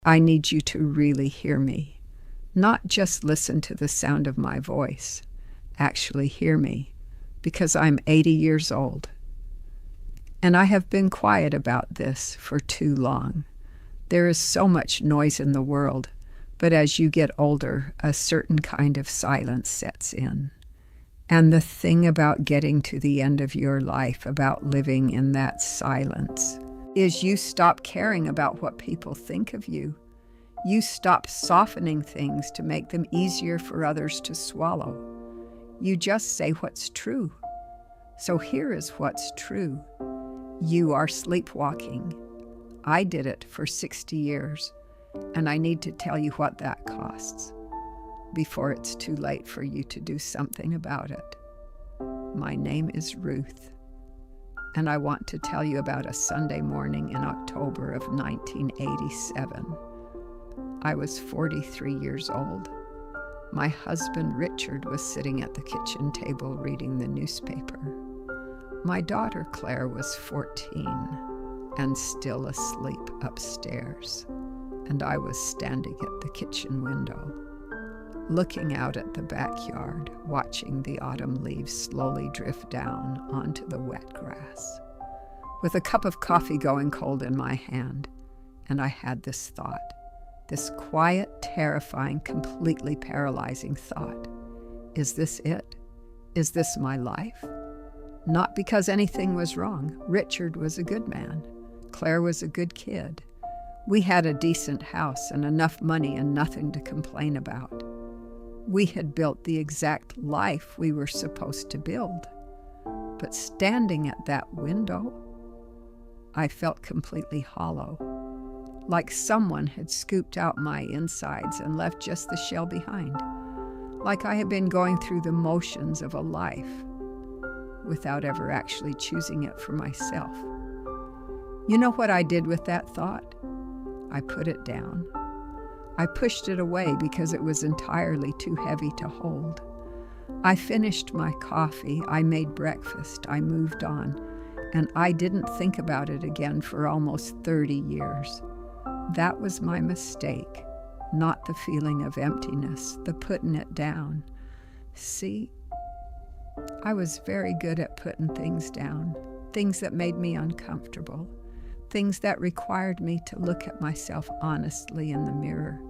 I need you to really hear me, not just listen to the sound of my voice. Actually hear me, because I'm 80 years old. And I have been quiet about this for too long. There is so much noise in the world, but as you get older, a certain kind of silence sets in. And the thing about getting to the end of your life, about living in that silence, is you stop caring about what people think of you. You stop softening things to make them easier for others to swallow. You just say what's true. So here is what's true. You are sleepwalking. I did it for 60 years, and I need to tell you what that costs before it's too late for you to do something about it. My name is Ruth, and I want to tell you about a Sunday morning in October of 1987. I was 43 years old. My husband Richard was sitting at the kitchen table reading the newspaper. My daughter Claire was 14 and still asleep upstairs, and I was standing at the kitchen window, looking out at the backyard, watching the autumn leaves slowly drift down onto the wet grass, with a cup of coffee going cold in my hand. And I had this thought, this quiet, terrifying, completely paralyzing thought. Is this it? Is this my life? Not because anything was wrong. Richard was a good man. Claire was a good kid. We had a decent house and enough money and nothing to complain about. We had built the exact life we were supposed to build. But standing at that window, I felt completely hollow, like someone had scooped out my insides and left just the shell behind, like I had been going through the motions of a life without ever actually choosing it for myself. You know what I did with that thought? I put it down. I pushed it away because it was entirely too heavy to hold. I finished my coffee, I made breakfast, I moved on, and I didn't think about it again for almost 30 years. That was my mistake, not the feeling of emptiness, the putting it down. See, I was very good at putting things down, things that made me uncomfortable, things that required me to look at myself honestly in the mirror,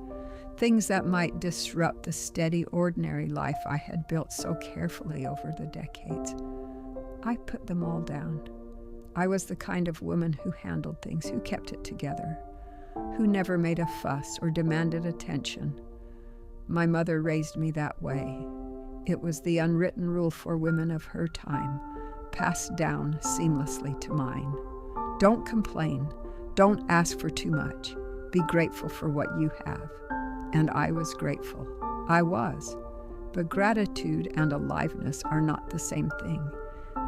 things that might disrupt the steady, ordinary life I had built so carefully over the decades. I put them all down. I was the kind of woman who handled things, who kept it together, who never made a fuss or demanded attention. My mother raised me that way. It was the unwritten rule for women of her time, passed down seamlessly to mine. Don't complain. Don't ask for too much. Be grateful for what you have. And I was grateful. I was. But gratitude and aliveness are not the same thing.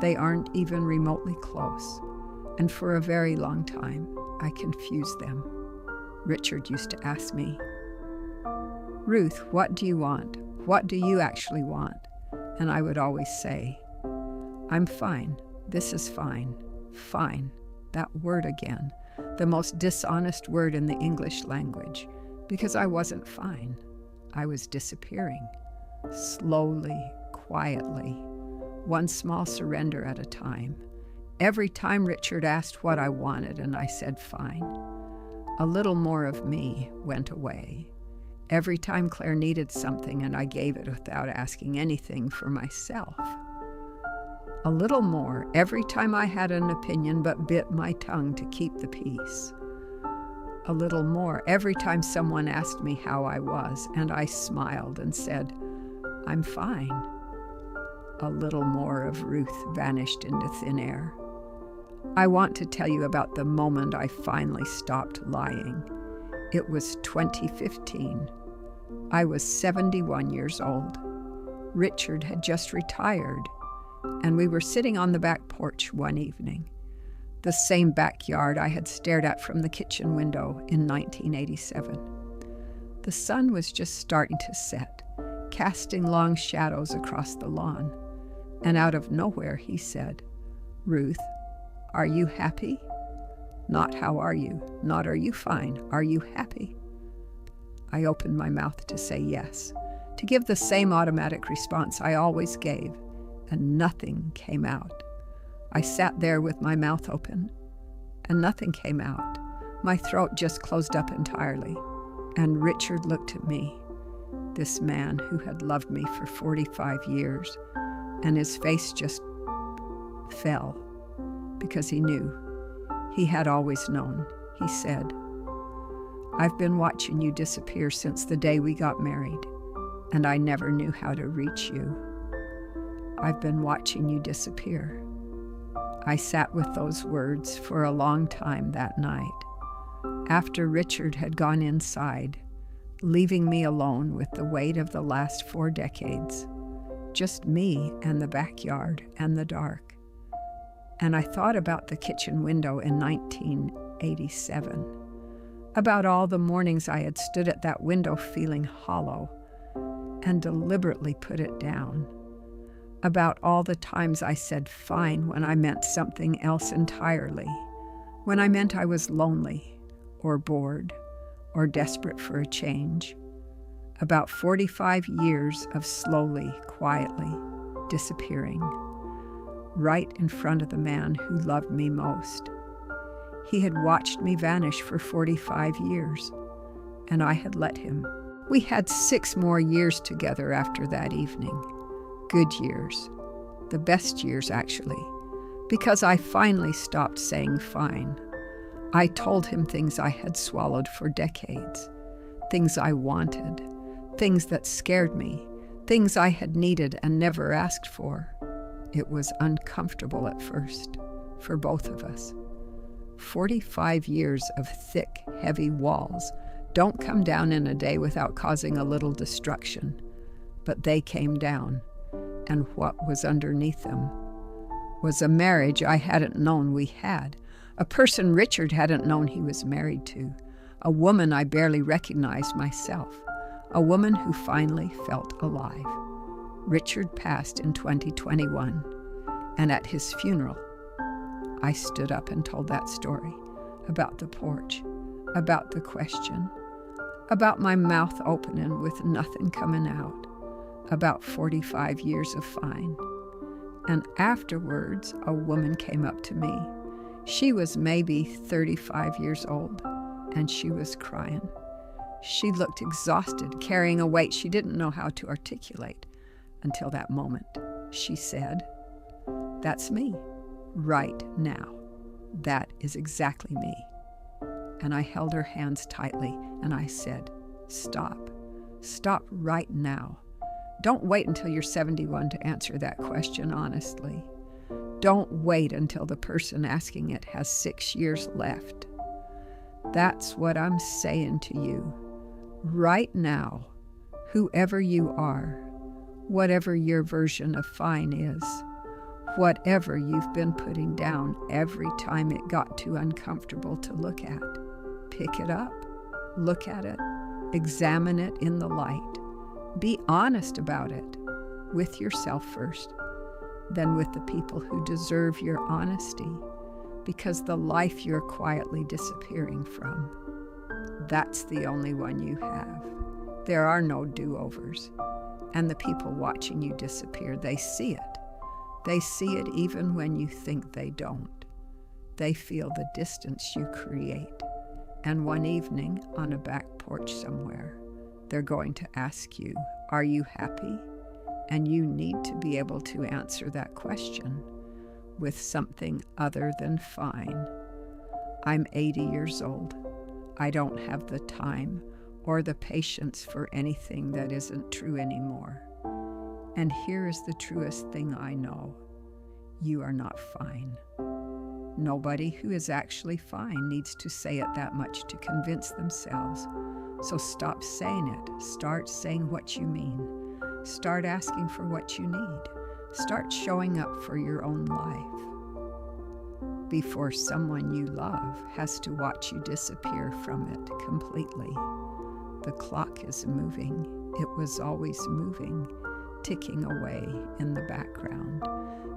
They aren't even remotely close. And for a very long time, I confused them. Richard used to ask me, Ruth, what do you want? What do you actually want? And I would always say, I'm fine. This is fine. Fine. That word again, the most dishonest word in the English language, because I wasn't fine. I was disappearing, slowly, quietly, one small surrender at a time. Every time Richard asked what I wanted and I said fine, a little more of me went away. Every time Claire needed something and I gave it without asking anything for myself. A little more every time I had an opinion but bit my tongue to keep the peace. A little more every time someone asked me how I was and I smiled and said, I'm fine. A little more of Ruth vanished into thin air. I want to tell you about the moment I finally stopped lying. It was 2015. I was 71 years old. Richard had just retired, and we were sitting on the back porch one evening, the same backyard I had stared at from the kitchen window in 1987. The sun was just starting to set, casting long shadows across the lawn, and out of nowhere he said, Ruth, are you happy? Not how are you, not are you fine, are you happy? I opened my mouth to say yes, to give the same automatic response I always gave, and nothing came out. I sat there with my mouth open, and nothing came out. My throat just closed up entirely, and Richard looked at me, this man who had loved me for 45 years, and his face just fell, because he knew. He had always known. He said, "I've been watching you disappear since the day we got married, and I never knew how to reach you. I've been watching you disappear." I sat with those words for a long time that night. After Richard had gone inside, leaving me alone with the weight of the last 4 decades, just me and the backyard and the dark. And I thought about the kitchen window in 1987, about all the mornings I had stood at that window feeling hollow and deliberately put it down, about all the times I said fine when I meant something else entirely, when I meant I was lonely or bored or desperate for a change, about 45 years of slowly, quietly disappearing, right in front of the man who loved me most. He had watched me vanish for 45 years, and I had let him. We had 6 more years together after that evening. Good years. The best years, actually, because I finally stopped saying fine. I told him things I had swallowed for decades, things I wanted, things that scared me, things I had needed and never asked for. It was uncomfortable at first, for both of us. 45 years of thick, heavy walls don't come down in a day without causing a little destruction, but they came down, and what was underneath them was a marriage I hadn't known we had, a person Richard hadn't known he was married to, a woman I barely recognized myself, a woman who finally felt alive. Richard passed in 2021, and at his funeral, I stood up and told that story about the porch, about the question, about my mouth opening with nothing coming out, about 45 years of fine. And afterwards, a woman came up to me. She was maybe 35 years old, and she was crying. She looked exhausted, carrying a weight she didn't know how to articulate. Until that moment, she said, "That's me, right now. That is exactly me." And I held her hands tightly, and I said, "Stop. Stop right now. Don't wait until you're 71 to answer that question honestly. Don't wait until the person asking it has 6 years left. That's what I'm saying to you. Right now, whoever you are, whatever your version of fine is, whatever you've been putting down every time it got too uncomfortable to look at, pick it up, look at it, examine it in the light. Be honest about it, with yourself first, then with the people who deserve your honesty, because the life you're quietly disappearing from, that's the only one you have. There are no do-overs. And the people watching you disappear, they see it. They see it even when you think they don't. They feel the distance you create. And one evening, on a back porch somewhere, they're going to ask you, "Are you happy?" And you need to be able to answer that question with something other than fine. I'm 80 years old. I don't have the time or the patience for anything that isn't true anymore. And here is the truest thing I know. You are not fine. Nobody who is actually fine needs to say it that much to convince themselves. So stop saying it. Start saying what you mean. Start asking for what you need. Start showing up for your own life before someone you love has to watch you disappear from it completely. The clock is moving. It was always moving, ticking away in the background.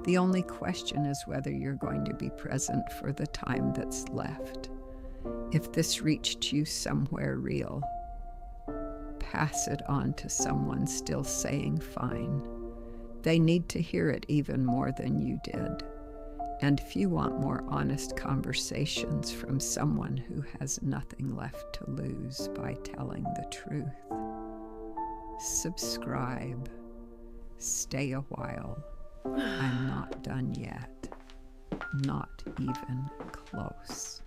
The only question is whether you're going to be present for the time that's left. If this reached you somewhere real, pass it on to someone still saying fine. They need to hear it even more than you did. And if you want more honest conversations from someone who has nothing left to lose by telling the truth, subscribe. Stay a while. I'm not done yet. Not even close.